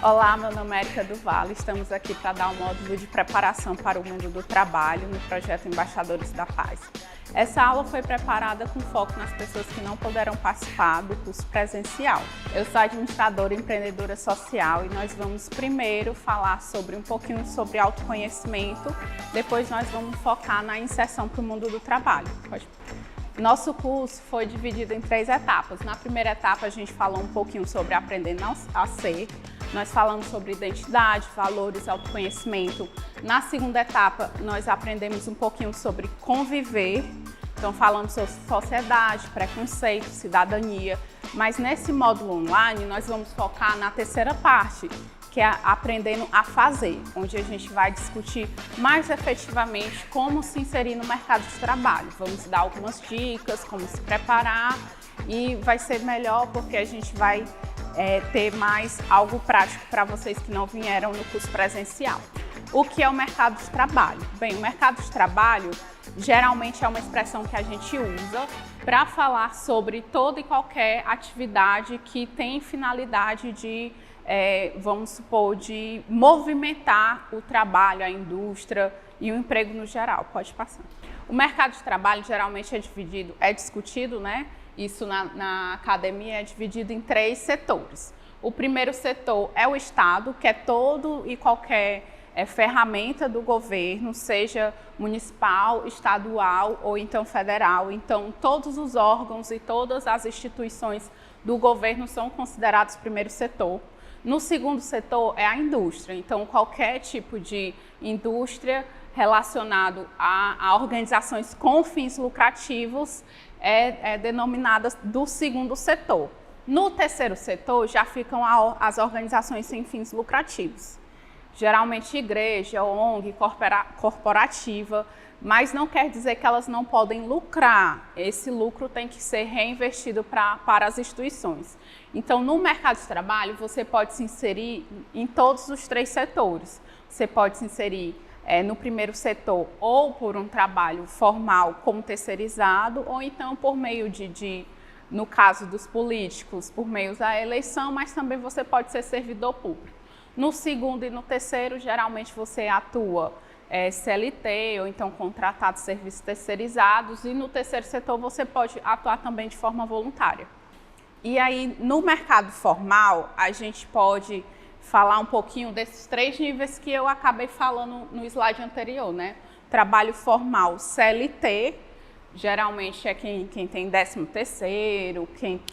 Olá, meu nome é Erika do Vale, estamos aqui para dar um módulo de preparação para o mundo do trabalho no projeto Embaixadores da Paz. Essa aula foi preparada com foco nas pessoas que não puderam participar do curso presencial. Eu sou administradora e empreendedora social e nós vamos primeiro falar um pouquinho sobre autoconhecimento, depois nós vamos focar na inserção para o mundo do trabalho. Nosso curso foi dividido em 3 etapas. Na primeira etapa a gente falou um pouquinho sobre aprendendo a ser. Nós falamos sobre identidade, valores, autoconhecimento. Na segunda etapa, nós aprendemos um pouquinho sobre conviver. Então, falamos sobre sociedade, preconceito, cidadania. Mas nesse módulo online, nós vamos focar na terceira parte, que é aprendendo a fazer, onde a gente vai discutir mais efetivamente como se inserir no mercado de trabalho. Vamos dar algumas dicas, como se preparar e vai ser melhor porque a gente vai ter mais algo prático para vocês que não vieram no curso presencial. O que é o mercado de trabalho? Bem, o mercado de trabalho geralmente é uma expressão que a gente usa para falar sobre toda e qualquer atividade que tem finalidade de, vamos supor, de movimentar o trabalho, a indústria e o emprego no geral. Pode passar. O mercado de trabalho geralmente é discutido, né? Isso na academia é dividido em 3 setores. O primeiro setor é o Estado, que é todo e qualquer ferramenta do governo, seja municipal, estadual ou então federal. Então, todos os órgãos e todas as instituições do governo são considerados primeiro setor. No segundo setor é a indústria. Então, qualquer tipo de indústria relacionado a organizações com fins lucrativos é denominada do segundo setor. No terceiro setor já ficam as organizações sem fins lucrativos. Geralmente igreja, ONG, corporativa, mas não quer dizer que elas não podem lucrar. Esse lucro tem que ser reinvestido para as instituições. Então, no mercado de trabalho, você pode se inserir em todos os 3 setores. Você pode se inserir no primeiro setor ou por um trabalho formal como terceirizado, ou então por meio no caso dos políticos, por meio da eleição, mas também você pode ser servidor público. No segundo e no terceiro, geralmente você atua CLT ou então contratado de serviços terceirizados, e no terceiro setor você pode atuar também de forma voluntária. E aí, no mercado formal, a gente pode falar um pouquinho desses 3 níveis que eu acabei falando no slide anterior, né? Trabalho formal, CLT, geralmente é quem tem 13º,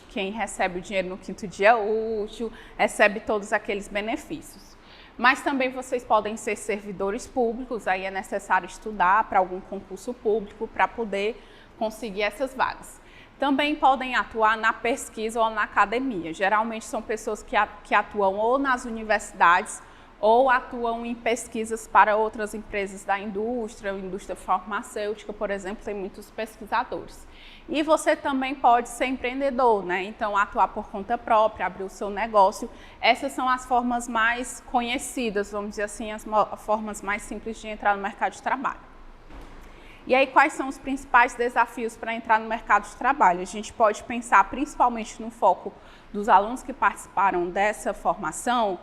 quem recebe o dinheiro no 5º dia útil, recebe todos aqueles benefícios. Mas também vocês podem ser servidores públicos, aí é necessário estudar para algum concurso público para poder conseguir essas vagas. Também podem atuar na pesquisa ou na academia. Geralmente são pessoas que atuam ou nas universidades ou atuam em pesquisas para outras empresas da indústria farmacêutica, por exemplo, tem muitos pesquisadores. E você também pode ser empreendedor, né? Então, atuar por conta própria, abrir o seu negócio. Essas são as formas mais conhecidas, vamos dizer assim, as formas mais simples de entrar no mercado de trabalho. E aí, quais são os principais desafios para entrar no mercado de trabalho? A gente pode pensar principalmente no foco dos alunos que participaram dessa formação,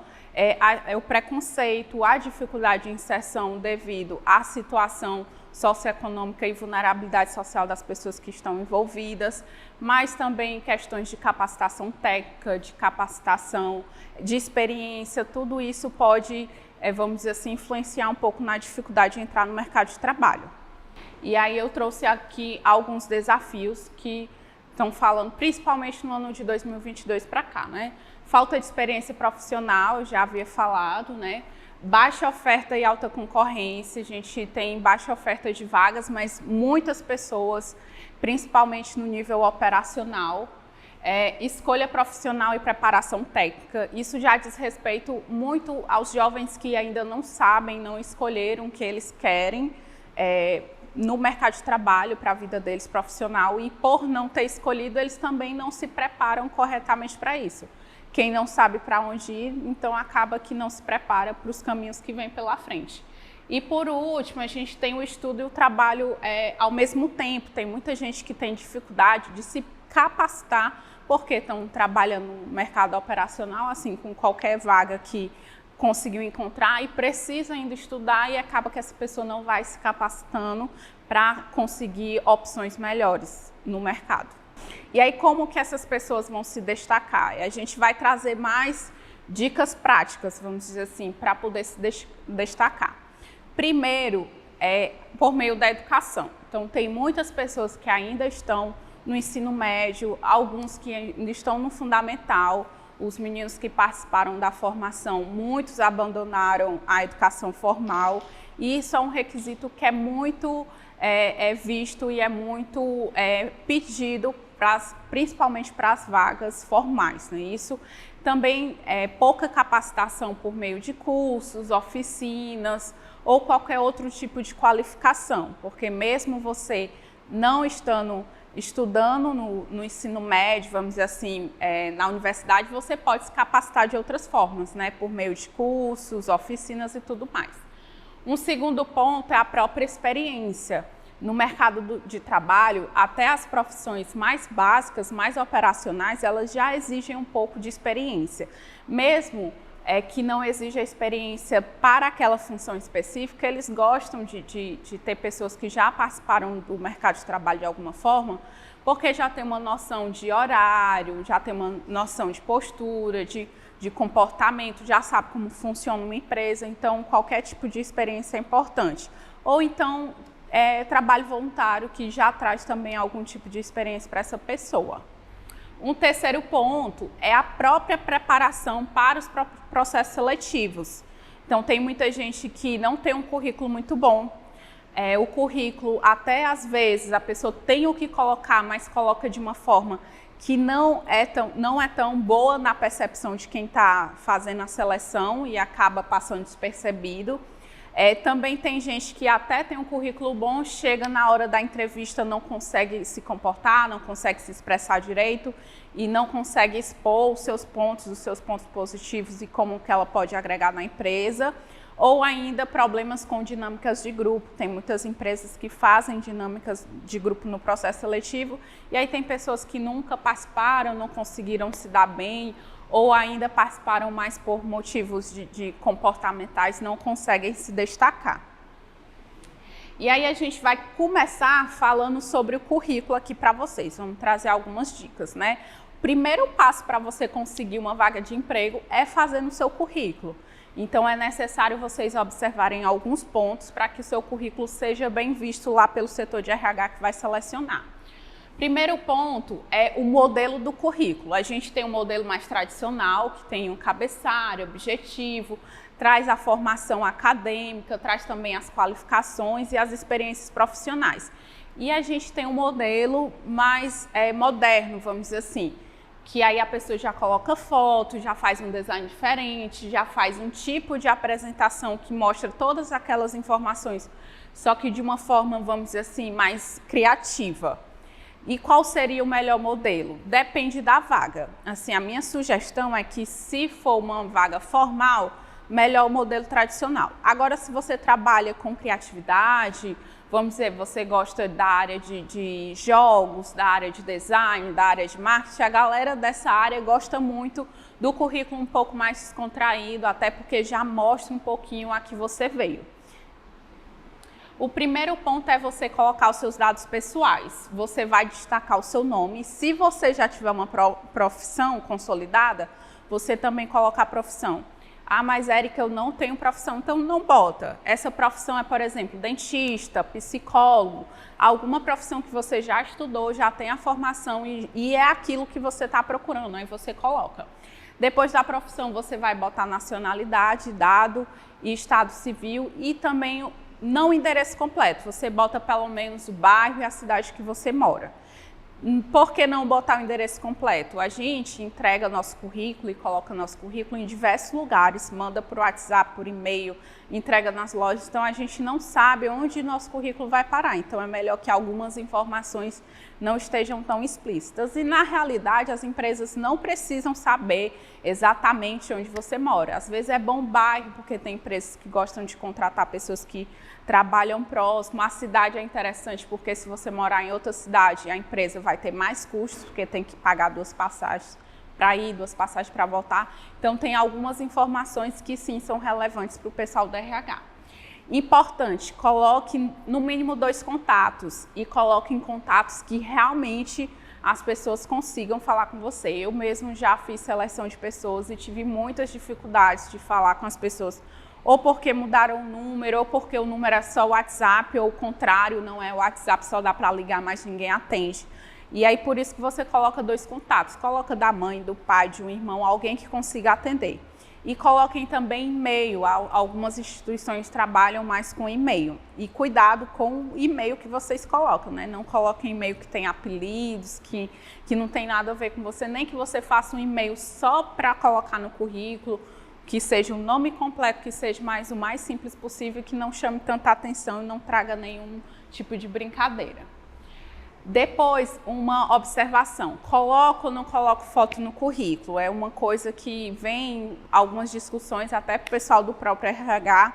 o preconceito, a dificuldade de inserção devido à situação socioeconômica e vulnerabilidade social das pessoas que estão envolvidas, mas também questões de capacitação técnica, de capacitação, de experiência, tudo isso pode, vamos dizer assim, influenciar um pouco na dificuldade de entrar no mercado de trabalho. E aí eu trouxe aqui alguns desafios que estão falando principalmente no ano de 2022 para cá, né? Falta de experiência profissional, eu já havia falado, né? Baixa oferta e alta concorrência, a gente tem baixa oferta de vagas, mas muitas pessoas, principalmente no nível operacional, escolha profissional e preparação técnica. Isso já diz respeito muito aos jovens que ainda não sabem, não escolheram o que eles querem, no mercado de trabalho para a vida deles profissional, e por não ter escolhido, eles também não se preparam corretamente para isso. Quem não sabe para onde ir, então acaba que não se prepara para os caminhos que vêm pela frente. E por último, a gente tem o estudo e o trabalho ao mesmo tempo. Tem muita gente que tem dificuldade de se capacitar, porque estão trabalhando no mercado operacional, assim, com qualquer vaga que conseguiu encontrar e precisa ainda estudar e acaba que essa pessoa não vai se capacitando para conseguir opções melhores no mercado. E aí, como que essas pessoas vão se destacar? A gente vai trazer mais dicas práticas, vamos dizer assim, para poder se destacar. Primeiro, por meio da educação. Então, tem muitas pessoas que ainda estão no ensino médio, alguns que ainda estão no fundamental. Os meninos que participaram da formação, muitos abandonaram a educação formal. E isso é um requisito que é muito visto e é muito pedido, principalmente para as vagas formais, né? Isso também é pouca capacitação por meio de cursos, oficinas ou qualquer outro tipo de qualificação, porque mesmo você não estudando no ensino médio, vamos dizer assim, na universidade, você pode se capacitar de outras formas, né? Por meio de cursos, oficinas e tudo mais. Um segundo ponto é a própria experiência. No mercado de trabalho, até as profissões mais básicas, mais operacionais, elas já exigem um pouco de experiência. Mesmo que não exija experiência para aquela função específica, eles gostam de ter pessoas que já participaram do mercado de trabalho de alguma forma, porque já tem uma noção de horário, já tem uma noção de postura, de comportamento, já sabe como funciona uma empresa, então qualquer tipo de experiência é importante. Ou então, trabalho voluntário, que já traz também algum tipo de experiência para essa pessoa. Um terceiro ponto é a própria preparação para os processos seletivos. Então, tem muita gente que não tem um currículo muito bom. O currículo, até às vezes, a pessoa tem o que colocar, mas coloca de uma forma que não é tão boa na percepção de quem está fazendo a seleção e acaba passando despercebido. Também tem gente que até tem um currículo bom, chega na hora da entrevista, não consegue se comportar, não consegue se expressar direito e não consegue expor os seus pontos positivos e como que ela pode agregar na empresa. Ou ainda problemas com dinâmicas de grupo. Tem muitas empresas que fazem dinâmicas de grupo no processo seletivo e aí tem pessoas que nunca participaram, não conseguiram se dar bem ou ainda participaram mais por motivos de comportamentais, não conseguem se destacar. E aí a gente vai começar falando sobre o currículo aqui para vocês. Vamos trazer algumas dicas, né? O primeiro passo para você conseguir uma vaga de emprego é fazer no seu currículo. Então é necessário vocês observarem alguns pontos para que o seu currículo seja bem visto lá pelo setor de RH que vai selecionar. Primeiro ponto é o modelo do currículo. A gente tem um modelo mais tradicional, que tem um cabeçalho, objetivo, traz a formação acadêmica, traz também as qualificações e as experiências profissionais. E a gente tem um modelo mais moderno, vamos dizer assim, que aí a pessoa já coloca foto, já faz um design diferente, já faz um tipo de apresentação que mostra todas aquelas informações, só que de uma forma, vamos dizer assim, mais criativa. E qual seria o melhor modelo? Depende da vaga. Assim, a minha sugestão é que, se for uma vaga formal, melhor o modelo tradicional. Agora, se você trabalha com criatividade, vamos dizer, você gosta da área de jogos, da área de design, da área de marketing, a galera dessa área gosta muito do currículo um pouco mais descontraído, até porque já mostra um pouquinho a que você veio. O primeiro ponto é você colocar os seus dados pessoais. Você vai destacar o seu nome. Se você já tiver uma profissão consolidada, você também coloca a profissão. Ah, mas Érica, eu não tenho profissão, então não bota. Essa profissão é, por exemplo, dentista, psicólogo, alguma profissão que você já estudou, já tem a formação e é aquilo que você está procurando, aí você coloca. Depois da profissão, você vai botar nacionalidade, dado e estado civil e também não o endereço completo, você bota pelo menos o bairro e a cidade que você mora. Por que não botar o endereço completo? A gente entrega nosso currículo e coloca nosso currículo em diversos lugares, manda por WhatsApp, por e-mail, entrega nas lojas, então a gente não sabe onde nosso currículo vai parar, então é melhor que algumas informações não estejam tão explícitas. E na realidade as empresas não precisam saber exatamente onde você mora. Às vezes é bom bairro, porque tem empresas que gostam de contratar pessoas que trabalham próximo. A cidade é interessante, porque se você morar em outra cidade, a empresa vai ter mais custos, porque tem que pagar 2 passagens para ir, 2 passagens para voltar. Então, tem algumas informações que sim são relevantes para o pessoal do RH. Importante, coloque no mínimo 2 contatos e coloque em contatos que realmente as pessoas consigam falar com você. Eu mesmo já fiz seleção de pessoas e tive muitas dificuldades de falar com as pessoas, ou porque mudaram o número, ou porque o número é só o WhatsApp, ou o contrário, não é o WhatsApp, só dá para ligar, mas ninguém atende. E aí, por isso que você coloca 2 contatos. Coloca da mãe, do pai, de um irmão, alguém que consiga atender. E coloquem também e-mail. Algumas instituições trabalham mais com e-mail. E cuidado com o e-mail que vocês colocam, né? Não coloquem e-mail que tem apelidos, que não tem nada a ver com você, nem que você faça um e-mail só para colocar no currículo, que seja um nome completo, que seja o mais simples possível, que não chame tanta atenção e não traga nenhum tipo de brincadeira. Depois, uma observação, coloco ou não coloco foto no currículo? É uma coisa que vem algumas discussões até para o pessoal do próprio RH,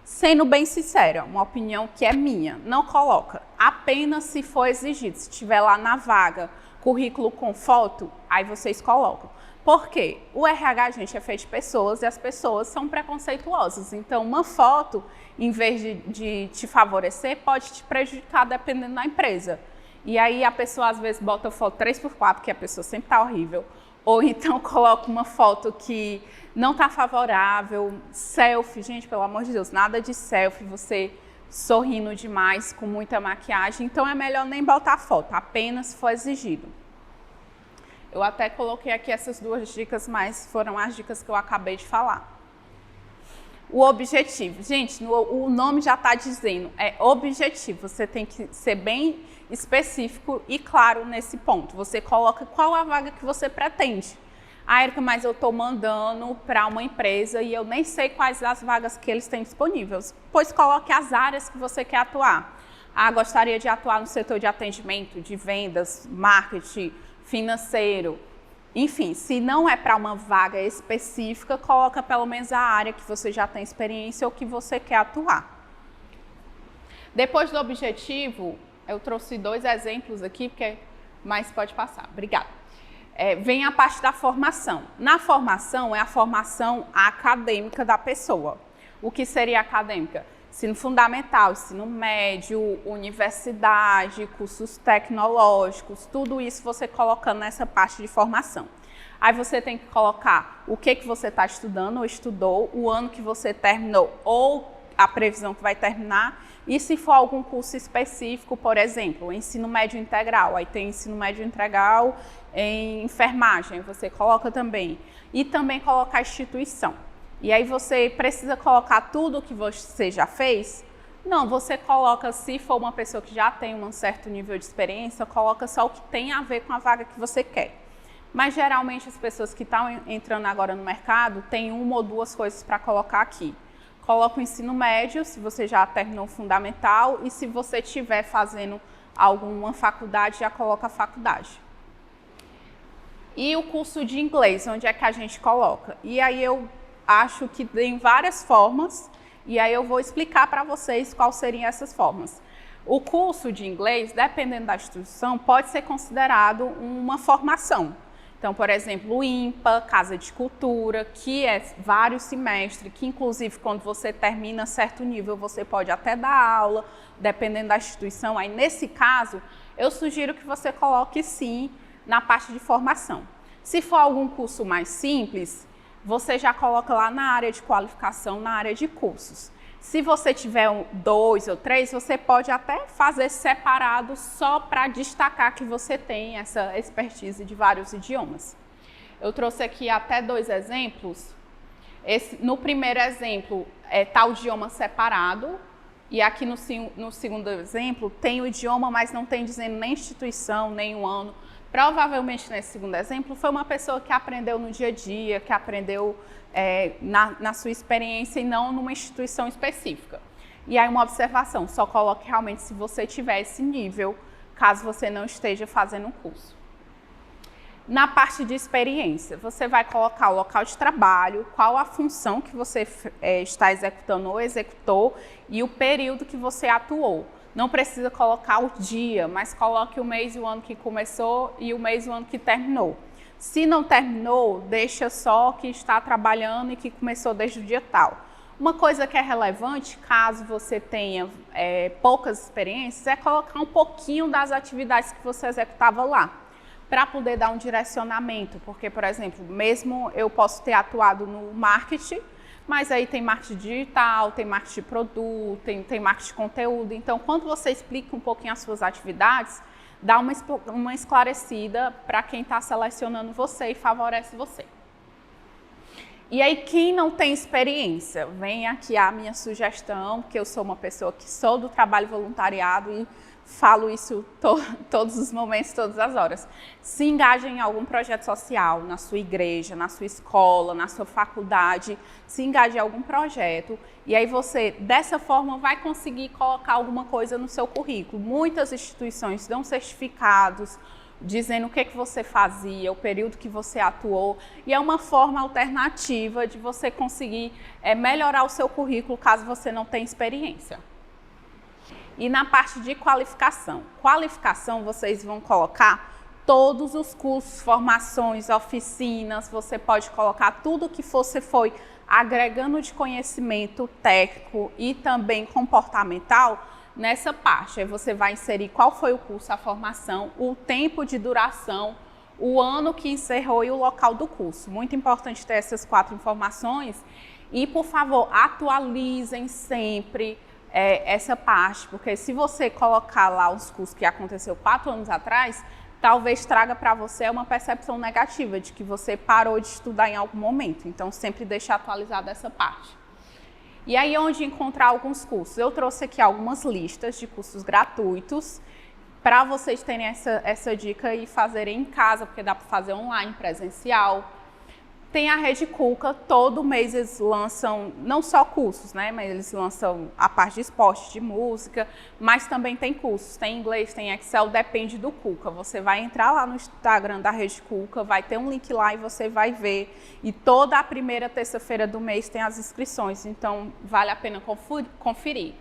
sendo bem sincera, uma opinião que é minha, não coloca, apenas se for exigido, se tiver lá na vaga, currículo com foto, aí vocês colocam. Por quê? O RH, gente, é feito de pessoas e as pessoas são preconceituosas, então uma foto, em vez de te favorecer, pode te prejudicar dependendo da empresa. E aí a pessoa às vezes bota foto 3x4, que a pessoa sempre está horrível, ou então coloca uma foto que não está favorável, selfie, gente, pelo amor de Deus, nada de selfie, você sorrindo demais, com muita maquiagem, então é melhor nem botar foto, apenas se for exigido. Eu até coloquei aqui essas 2 dicas, mas foram as dicas que eu acabei de falar. O objetivo, gente, o nome já está dizendo, é objetivo, você tem que ser bem específico e claro nesse ponto. Você coloca qual a vaga que você pretende. Ah, Érica, mas eu estou mandando para uma empresa e eu nem sei quais as vagas que eles têm disponíveis. Pois coloque as áreas que você quer atuar. Ah, gostaria de atuar no setor de atendimento, de vendas, marketing, financeiro. Enfim, se não é para uma vaga específica, coloca pelo menos a área que você já tem experiência ou que você quer atuar. Depois do objetivo, eu trouxe 2 exemplos aqui, mas pode passar. Obrigada. Vem a parte da formação. Na formação, é a formação acadêmica da pessoa. O que seria acadêmica? Ensino fundamental, ensino médio, universidade, cursos tecnológicos, tudo isso você colocando nessa parte de formação. Aí você tem que colocar o que você está estudando ou estudou, o ano que você terminou ou a previsão que vai terminar, e se for algum curso específico, por exemplo, ensino médio integral, aí tem ensino médio integral em enfermagem, você coloca também. E também colocar a instituição. E aí você precisa colocar tudo o que você já fez? Não, você coloca, se for uma pessoa que já tem um certo nível de experiência, coloca só o que tem a ver com a vaga que você quer. Mas geralmente as pessoas que estão entrando agora no mercado têm 1 ou 2 coisas para colocar aqui. Coloca o ensino médio, se você já terminou o fundamental, e se você estiver fazendo alguma faculdade, já coloca a faculdade. E o curso de inglês, onde é que a gente coloca? E aí eu acho que tem várias formas, e aí eu vou explicar para vocês quais seriam essas formas. O curso de inglês, dependendo da instituição, pode ser considerado uma formação. Então, por exemplo, o IMPA, Casa de Cultura, que é vários semestres, que inclusive quando você termina certo nível, você pode até dar aula, dependendo da instituição. Aí, nesse caso, eu sugiro que você coloque sim na parte de formação. Se for algum curso mais simples, você já coloca lá na área de qualificação, na área de cursos. Se você tiver 2 ou 3, você pode até fazer separado só para destacar que você tem essa expertise de vários idiomas. Eu trouxe aqui até 2 exemplos. No primeiro exemplo, está o idioma separado, e aqui no segundo exemplo tem o idioma, mas não tem dizendo nem instituição, nem o ano. Provavelmente, nesse segundo exemplo, foi uma pessoa que aprendeu no dia a dia, que aprendeu na sua experiência e não numa instituição específica. E aí uma observação, só coloque realmente se você tiver esse nível, caso você não esteja fazendo um curso. Na parte de experiência, você vai colocar o local de trabalho, qual a função que você está executando ou executou e o período que você atuou. Não precisa colocar o dia, mas coloque o mês e o ano que começou e o mês e o ano que terminou. Se não terminou, deixa só que está trabalhando e que começou desde o dia tal. Uma coisa que é relevante, caso você tenha poucas experiências, é colocar um pouquinho das atividades que você executava lá, para poder dar um direcionamento, porque, por exemplo, mesmo eu posso ter atuado no marketing, mas aí tem marketing digital, tem marketing de produto, tem marketing de conteúdo. Então, quando você explica um pouquinho as suas atividades, dá uma esclarecida para quem está selecionando você e favorece você. E aí, quem não tem experiência, vem aqui a minha sugestão, porque eu sou uma pessoa que sou do trabalho voluntariado e falo isso todos os momentos, todas as horas. Se engaje em algum projeto social, na sua igreja, na sua escola, na sua faculdade, se engaje em algum projeto e aí você, dessa forma, vai conseguir colocar alguma coisa no seu currículo. Muitas instituições dão certificados, dizendo o que você fazia, o período que você atuou, e é uma forma alternativa de você conseguir melhorar o seu currículo caso você não tenha experiência. E na parte de qualificação. Qualificação, vocês vão colocar todos os cursos, formações, oficinas, você pode colocar tudo que você foi agregando de conhecimento técnico e também comportamental nessa parte. Aí você vai inserir qual foi o curso, a formação, o tempo de duração, o ano que encerrou e o local do curso. Muito importante ter essas 4 informações e, por favor, atualizem sempre essa parte, porque se você colocar lá os cursos que aconteceu 4 anos atrás, talvez traga para você uma percepção negativa de que você parou de estudar em algum momento. Então, sempre deixar atualizada essa parte. E aí, onde encontrar alguns cursos? Eu trouxe aqui algumas listas de cursos gratuitos para vocês terem essa dica e fazerem em casa, porque dá para fazer online, presencial. Tem a Rede Cuca, todo mês eles lançam, não só cursos, né, mas eles lançam a parte de esporte, de música, mas também tem cursos, tem inglês, tem Excel, depende do Cuca. Você vai entrar lá no Instagram da Rede Cuca, vai ter um link lá e você vai ver. E toda a primeira terça-feira do mês tem as inscrições, então vale a pena conferir.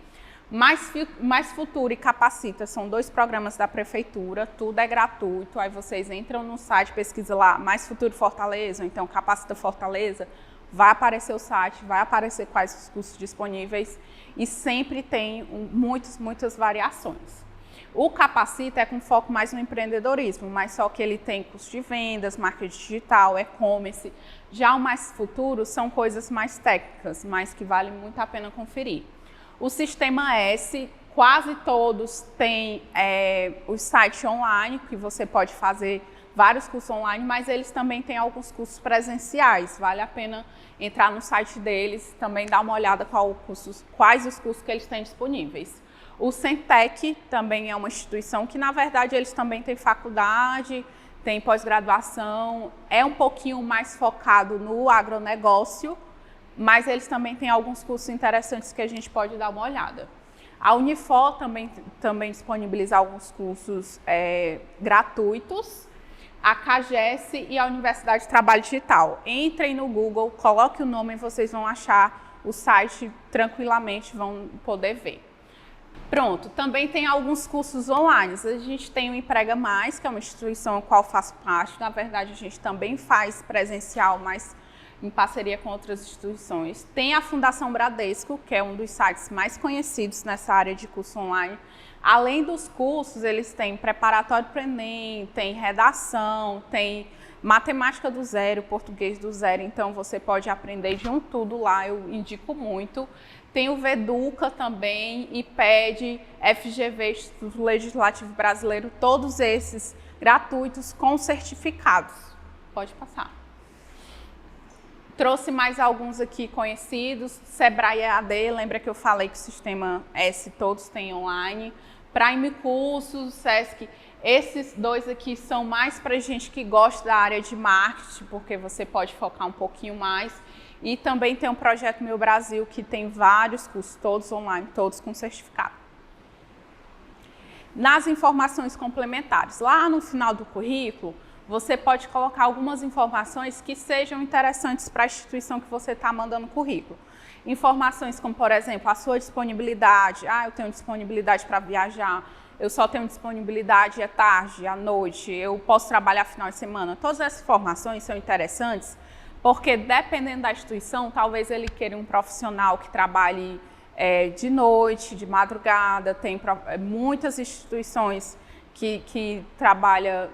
Mais Futuro e Capacita são 2 programas da prefeitura, tudo é gratuito, aí vocês entram no site, pesquisa lá, Mais Futuro Fortaleza, ou então Capacita Fortaleza, vai aparecer o site, vai aparecer quais os cursos disponíveis e sempre tem muitas variações. O Capacita é com foco mais no empreendedorismo, mas só que ele tem curso de vendas, marketing digital, e-commerce. Já o Mais Futuro são coisas mais técnicas, mas que vale muito a pena conferir. O Sistema S, quase todos têm o site online, que você pode fazer vários cursos online, mas eles também têm alguns cursos presenciais. Vale a pena entrar no site deles, também dar uma olhada quais os cursos que eles têm disponíveis. O Centec também é uma instituição que, na verdade, eles também têm faculdade, tem pós-graduação, é um pouquinho mais focado no agronegócio, mas eles também têm alguns cursos interessantes que a gente pode dar uma olhada. A Unifor também disponibiliza alguns cursos gratuitos, a CAGES e a Universidade de Trabalho Digital. Entrem no Google, coloquem o nome e vocês vão achar o site tranquilamente, vão poder ver. Pronto, também tem alguns cursos online. A gente tem o Emprega Mais, que é uma instituição a qual faço parte. Na verdade, a gente também faz presencial, mas em parceria com outras instituições. Tem a Fundação Bradesco, que é um dos sites mais conhecidos nessa área de curso online. Além dos cursos, eles têm preparatório para o Enem, tem redação, tem matemática do zero, português do zero, então você pode aprender de um tudo lá, eu indico muito. Tem o Veduca também, IPED, FGV, Instituto Legislativo Brasileiro, todos esses gratuitos com certificados. Pode passar. Trouxe mais alguns aqui conhecidos, Sebrae EAD, lembra que eu falei que o Sistema S todos têm online, Prime Cursos, Sesc. Esses dois aqui são mais para gente que gosta da área de marketing, porque você pode focar um pouquinho mais. E também tem um projeto Meu Brasil, que tem vários cursos, todos online, todos com certificado. Nas informações complementares, lá no final do currículo, você pode colocar algumas informações que sejam interessantes para a instituição que você está mandando currículo. Informações como, por exemplo, a sua disponibilidade. Eu tenho disponibilidade para viajar, eu só tenho disponibilidade à tarde, à noite, eu posso trabalhar final de semana. Todas essas informações são interessantes porque, dependendo da instituição, talvez ele queira um profissional que trabalhe de noite, de madrugada. Tem muitas instituições que trabalham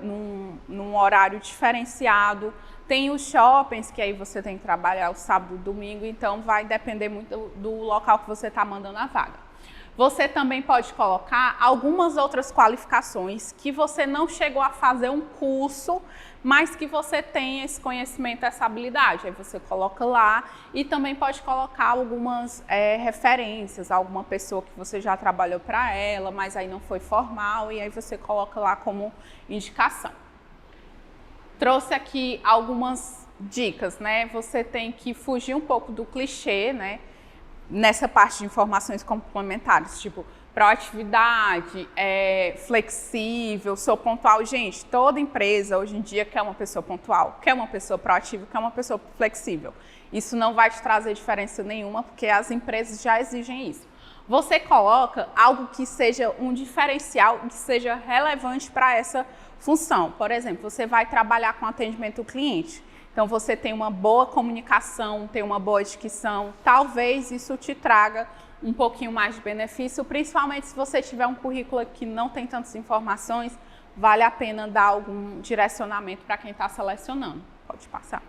num horário diferenciado. Tem os shoppings, que aí você tem que trabalhar o sábado e domingo, então vai depender muito do local que você está mandando a vaga. Você também pode colocar algumas outras qualificações que você não chegou a fazer um curso, mas que você tem esse conhecimento, essa habilidade. Aí você coloca lá e também pode colocar algumas referências, alguma pessoa que você já trabalhou para ela, mas aí não foi formal, e aí você coloca lá como indicação. Trouxe aqui algumas dicas, né? Você tem que fugir um pouco do clichê, né? Nessa parte de informações complementares, tipo proatividade, flexível, sou pontual. Gente, toda empresa hoje em dia quer uma pessoa pontual, quer uma pessoa proativa, quer uma pessoa flexível. Isso não vai te trazer diferença nenhuma, porque as empresas já exigem isso. Você coloca algo que seja um diferencial, que seja relevante para essa função. Por exemplo, você vai trabalhar com atendimento ao cliente. Então, você tem uma boa comunicação, tem uma boa dicção. Talvez isso te traga um pouquinho mais de benefício, principalmente se você tiver um currículo que não tem tantas informações, vale a pena dar algum direcionamento para quem está selecionando. Pode passar.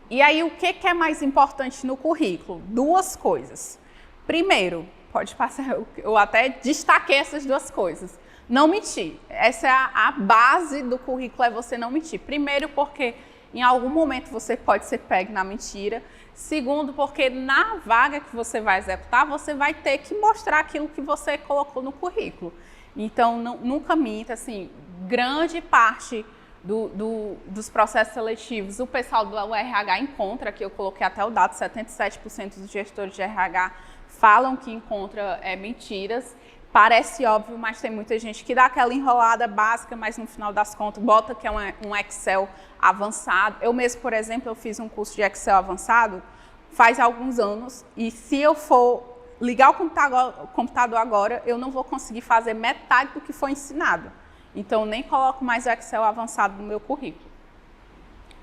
E aí, o que é mais importante no currículo? Duas coisas. Primeiro, pode passar, eu até destaquei essas duas coisas. Não mentir. Essa é a base do currículo, é você não mentir. Primeiro, porque em algum momento você pode ser pego na mentira. Segundo, porque na vaga que você vai executar, você vai ter que mostrar aquilo que você colocou no currículo. Então, nunca minta. Assim, grande parte dos processos seletivos, o pessoal do RH encontra, que eu coloquei até o dado, 77% dos gestores de RH falam que encontra mentiras. Parece óbvio, mas tem muita gente que dá aquela enrolada básica, mas no final das contas bota que é um Excel avançado. Eu mesmo, por exemplo, eu fiz um curso de Excel avançado faz alguns anos, e se eu for ligar o computador agora, eu não vou conseguir fazer metade do que foi ensinado. Então, nem coloco mais o Excel avançado no meu currículo.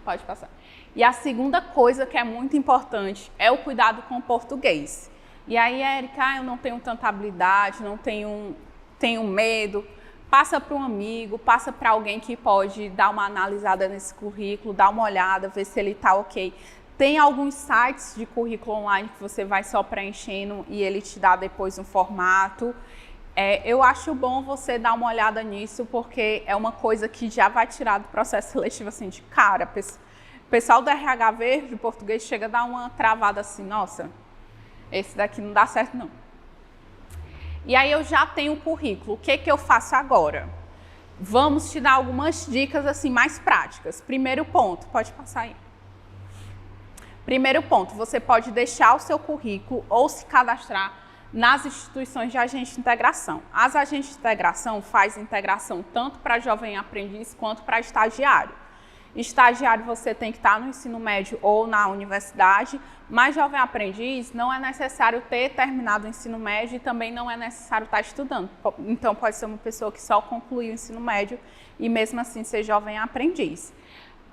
Pode passar. E a segunda coisa que é muito importante é o cuidado com o português. E aí, Érica, eu não tenho tanta habilidade, não tenho medo. Passa para um amigo, passa para alguém que pode dar uma analisada nesse currículo, dar uma olhada, ver se ele está ok. Tem alguns sites de currículo online que você vai só preenchendo e ele te dá depois um formato. Eu acho bom você dar uma olhada nisso, porque é uma coisa que já vai tirar do processo seletivo assim de cara. O pessoal do RH Verde, português, chega a dar uma travada assim, nossa, esse daqui não dá certo, não. E aí eu já tenho o currículo. O que eu faço agora? Vamos te dar algumas dicas assim mais práticas. Primeiro ponto, pode passar aí. Primeiro ponto, você pode deixar o seu currículo ou se cadastrar nas instituições de agente de integração. As agentes de integração fazem integração tanto para jovem aprendiz quanto para estagiário. Estagiário você tem que estar no ensino médio ou na universidade, mas jovem aprendiz não é necessário ter terminado o ensino médio e também não é necessário estar estudando. Então pode ser uma pessoa que só concluiu o ensino médio e mesmo assim ser jovem aprendiz.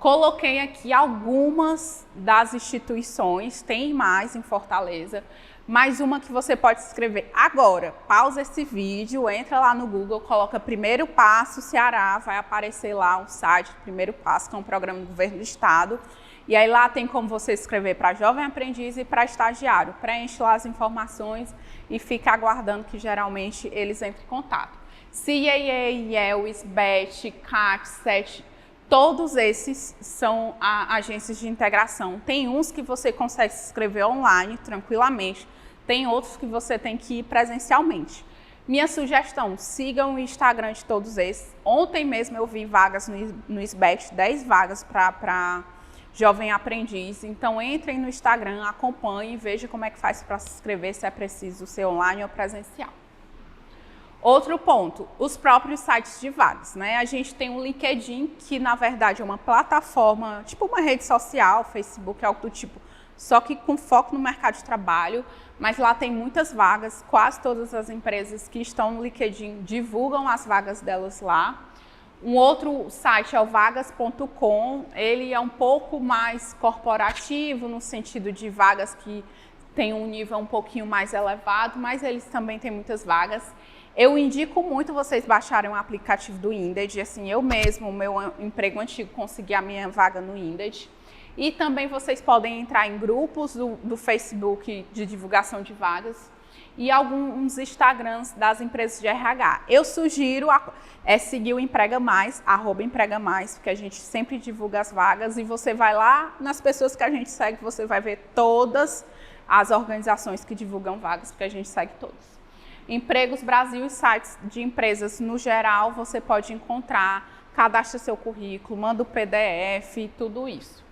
Coloquei aqui algumas das instituições, tem mais em Fortaleza, mas uma que você pode se inscrever agora. Pausa esse vídeo, entra lá no Google, coloca Primeiro Passo Ceará, vai aparecer lá um site Primeiro Passo, que é um programa do governo do estado. E aí lá tem como você escrever para jovem aprendiz e para estagiário. Preenche lá as informações e fica aguardando que geralmente eles entrem em contato. CAA, IELTS, BET, CAT, SET, todos esses são agências de integração. Tem uns que você consegue se inscrever online tranquilamente, tem outros que você tem que ir presencialmente. Minha sugestão, sigam o Instagram de todos esses. Ontem mesmo eu vi vagas no SBET, 10 vagas para jovem aprendiz. Então entrem no Instagram, acompanhem, vejam como é que faz para se inscrever, se é preciso ser online ou presencial. Outro ponto, os próprios sites de vagas, né? A gente tem um LinkedIn, que na verdade é uma plataforma, tipo uma rede social, Facebook, algo do tipo, só que com foco no mercado de trabalho, mas lá tem muitas vagas, quase todas as empresas que estão no LinkedIn divulgam as vagas delas lá. Um outro site é o vagas.com, ele é um pouco mais corporativo, no sentido de vagas que tem um nível um pouquinho mais elevado, mas eles também têm muitas vagas. Eu indico muito vocês baixarem o aplicativo do Indeed, assim, eu mesmo, o meu emprego antigo, consegui a minha vaga no Indeed. E também vocês podem entrar em grupos do Facebook de divulgação de vagas e alguns Instagrams das empresas de RH. Eu sugiro seguir o Emprega Mais, @EmpregaMais, porque a gente sempre divulga as vagas e você vai lá nas pessoas que a gente segue, você vai ver todas as organizações que divulgam vagas, porque a gente segue todos. Empregos Brasil e sites de empresas no geral, você pode encontrar, cadastra seu currículo, manda o PDF, tudo isso.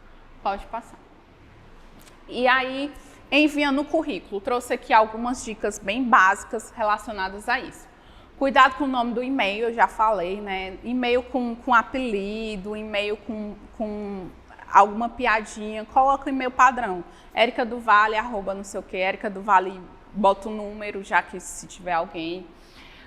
Pode passar. E aí, enviando o currículo, trouxe aqui algumas dicas bem básicas relacionadas a isso. Cuidado com o nome do e-mail, eu já falei, né? E-mail com apelido, e-mail com alguma piadinha, coloca o e-mail padrão. Erica do Vale, @ não sei o que, Erica do Vale, bota o número, já que se tiver alguém.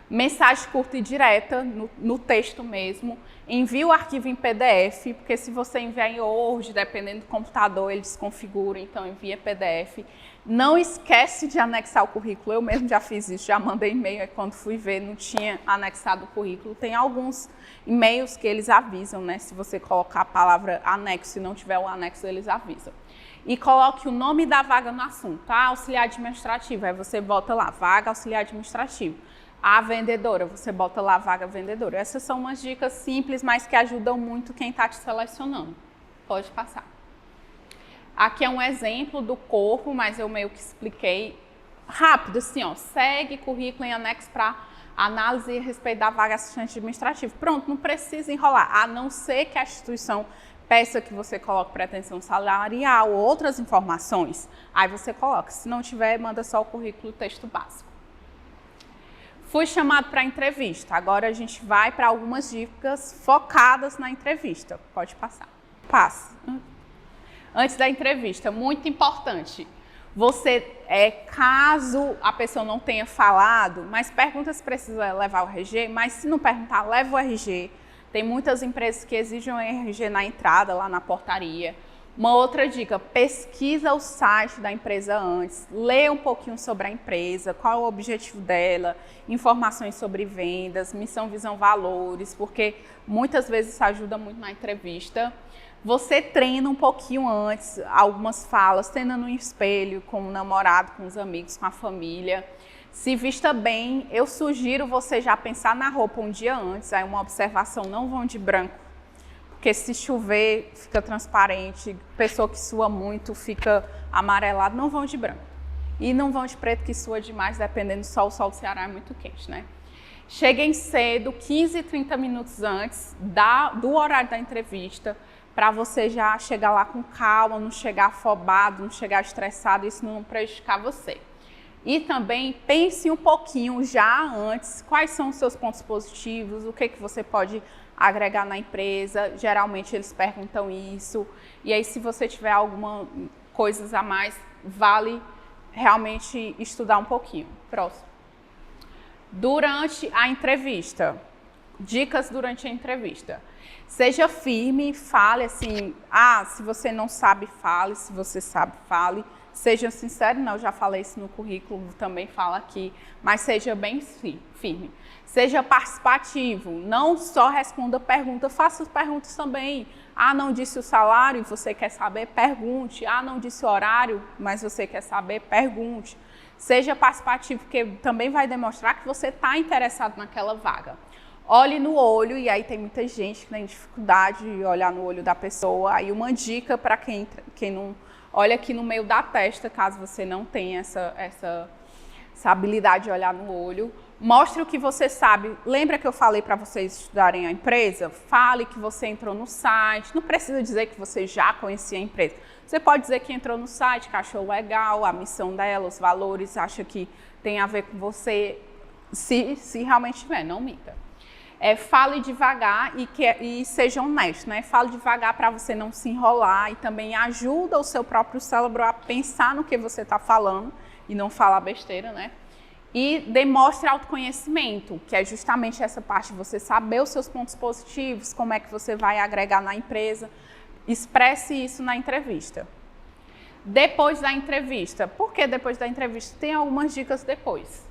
Mensagem curta e direta, no texto mesmo. Envie o arquivo em PDF, porque se você enviar em Word, dependendo do computador, ele desconfigura, então envia PDF. Não esquece de anexar o currículo, eu mesmo já fiz isso, já mandei e-mail, quando fui ver não tinha anexado o currículo. Tem alguns e-mails que eles avisam, né? Se você colocar a palavra anexo, se não tiver o anexo, eles avisam. E coloque o nome da vaga no assunto, tá? Auxiliar administrativo, aí você bota lá, vaga auxiliar administrativo. A vendedora, você bota lá, vaga vendedora. Essas são umas dicas simples, mas que ajudam muito quem está te selecionando. Pode passar. Aqui é um exemplo do corpo, mas eu meio que expliquei rápido, assim, ó. Segue currículo em anexo para análise a respeito da vaga assistente administrativo. Pronto, não precisa enrolar, a não ser que a instituição peça que você coloque pretensão salarial ou outras informações, aí você coloca. Se não tiver, manda só o currículo e texto básico. Fui chamado para a entrevista. Agora a gente vai para algumas dicas focadas na entrevista. Pode passar. Passe. Antes da entrevista, muito importante. Você, caso a pessoa não tenha falado, mas pergunta se precisa levar o RG, mas se não perguntar, leva o RG. Tem muitas empresas que exigem o RG na entrada, lá na portaria. Uma outra dica, pesquisa o site da empresa antes, lê um pouquinho sobre a empresa, qual é o objetivo dela, informações sobre vendas, missão, visão, valores, porque muitas vezes isso ajuda muito na entrevista. Você treina um pouquinho antes, algumas falas, treina no espelho, com o namorado, com os amigos, com a família. Se vista bem, eu sugiro você já pensar na roupa um dia antes, aí uma observação, não vão de branco, porque se chover fica transparente, pessoa que sua muito fica amarelado, não vão de branco. E não vão de preto que sua demais, dependendo do sol, o sol do Ceará é muito quente, né? Cheguem cedo, 15, 30 minutos antes do horário da entrevista, para você já chegar lá com calma, não chegar afobado, não chegar estressado, isso não prejudicar você. E também pense um pouquinho já antes, quais são os seus pontos positivos, o que você pode agregar na empresa. Geralmente eles perguntam isso. E aí se você tiver alguma coisas a mais, vale realmente estudar um pouquinho. Próximo. Durante a entrevista. Dicas durante a entrevista. Seja firme, fale assim, se você não sabe, fale, se você sabe, fale. Seja sincero, não, eu já falei isso no currículo, também fala aqui, mas seja bem firme. Seja participativo, não só responda pergunta, faça perguntas também. Não disse o salário e você quer saber, pergunte. Não disse o horário, mas você quer saber, pergunte. Seja participativo, porque também vai demonstrar que você está interessado naquela vaga. Olhe no olho, e aí tem muita gente que tem dificuldade de olhar no olho da pessoa. Aí uma dica para quem não... Olha aqui no meio da testa, caso você não tenha essa habilidade de olhar no olho. Mostre o que você sabe. Lembra que eu falei para vocês estudarem a empresa? Fale que você entrou no site. Não precisa dizer que você já conhecia a empresa. Você pode dizer que entrou no site, que achou legal, a missão dela, os valores, acha que tem a ver com você. Se realmente tiver, não minta. Fale devagar e seja honesto, né? Fale devagar para você não se enrolar e também ajuda o seu próprio cérebro a pensar no que você está falando e não falar besteira, né? E demonstre autoconhecimento, que é justamente essa parte de você saber os seus pontos positivos, como é que você vai agregar na empresa. Expresse isso na entrevista. Depois da entrevista. Por que depois da entrevista? Tem algumas dicas depois.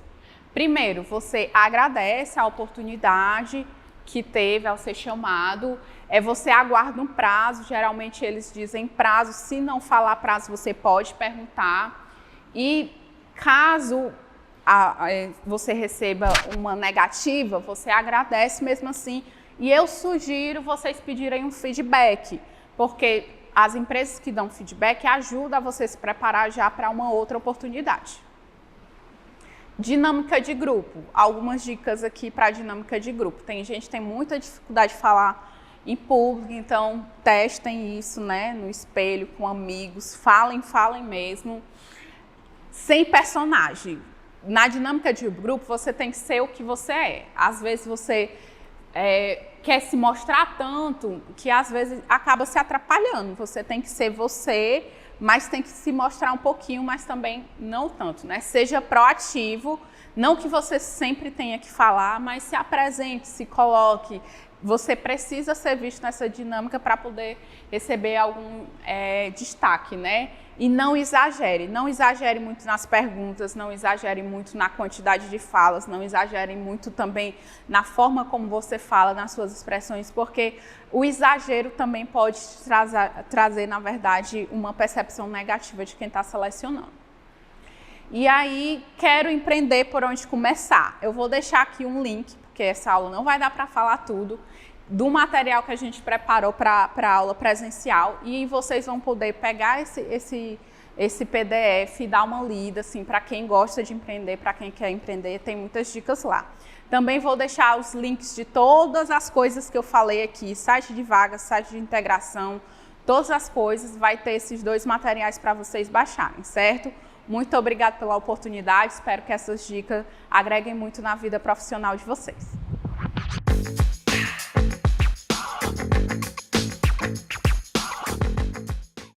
Primeiro, você agradece a oportunidade que teve ao ser chamado. Você aguarda um prazo, geralmente eles dizem prazo. Se não falar prazo, você pode perguntar. E caso você receba uma negativa, você agradece mesmo assim. E eu sugiro vocês pedirem um feedback, porque as empresas que dão feedback ajudam a você se preparar já para uma outra oportunidade. Dinâmica de grupo. Algumas dicas aqui para dinâmica de grupo. Tem gente que tem muita dificuldade de falar em público, então testem isso, né, no espelho, com amigos. Falem mesmo, sem personagem. Na dinâmica de grupo, você tem que ser o que você é. Às vezes você quer se mostrar tanto que às vezes acaba se atrapalhando. Você tem que ser você, mas tem que se mostrar um pouquinho, mas também não tanto, né? Seja proativo, não que você sempre tenha que falar, mas se apresente, se coloque. Você precisa ser visto nessa dinâmica para poder receber algum destaque, né? E não exagere muito nas perguntas, não exagere muito na quantidade de falas, não exagere muito também na forma como você fala, nas suas expressões, porque o exagero também pode trazer, na verdade, uma percepção negativa de quem está selecionando. E aí, quero empreender por onde começar. Eu vou deixar aqui um link, porque essa aula não vai dar para falar tudo, do material que a gente preparou para a aula presencial, e vocês vão poder pegar esse PDF e dar uma lida, assim, para quem gosta de empreender, para quem quer empreender, tem muitas dicas lá. Também vou deixar os links de todas as coisas que eu falei aqui, site de vagas, site de integração, todas as coisas, vai ter esses 2 materiais para vocês baixarem, certo? Muito obrigada pela oportunidade, espero que essas dicas agreguem muito na vida profissional de vocês.